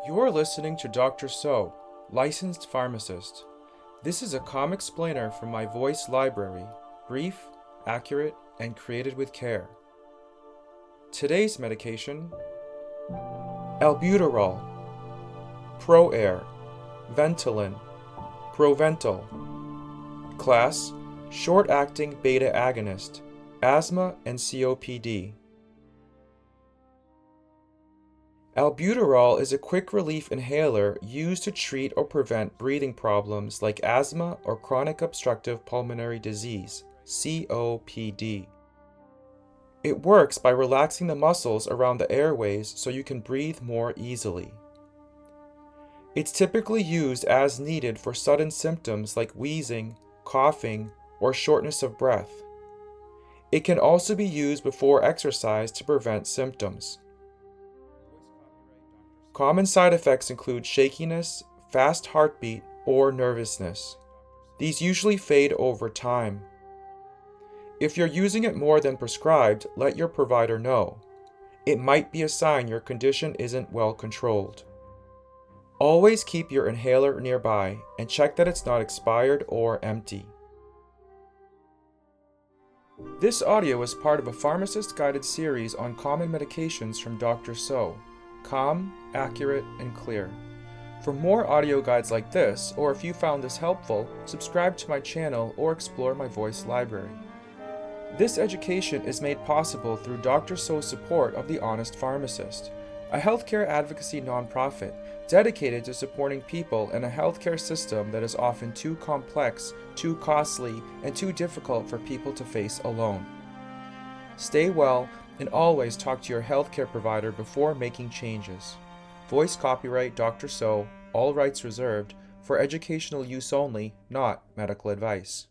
You're listening to Dr. So, licensed pharmacist. This is a calm explainer from my voice library, brief, accurate, and created with care. Today's medication: Albuterol, ProAir, Ventolin, Provincetown. Class: short-acting beta agonist, asthma and COPD. Albuterol is a quick relief inhaler used to treat or prevent breathing problems like asthma or chronic obstructive pulmonary disease, COPD. It works by relaxing the muscles around the airways so you can breathe more easily. It's typically used as needed for sudden symptoms like wheezing, coughing, or shortness of breath. It can also be used before exercise to prevent symptoms. Common side effects include shakiness, fast heartbeat, or nervousness. These usually fade over time. If you're using it more than prescribed, let your provider know. It might be a sign your condition isn't well controlled. Always keep your inhaler nearby and check that it's not expired or empty. This audio is part of a pharmacist-guided series on common medications from Dr. So. Calm, accurate, and clear. For more audio guides like this, or if you found this helpful, subscribe to my channel or explore my voice library. This education is made possible through Dr. So's support of The Honest Pharmacist, a healthcare advocacy nonprofit dedicated to supporting people in a healthcare system that is often too complex, too costly, and too difficult for people to face alone. Stay well, and always talk to your healthcare provider before making changes. Voice copyright Dr. So, all rights reserved, for educational use only, not medical advice.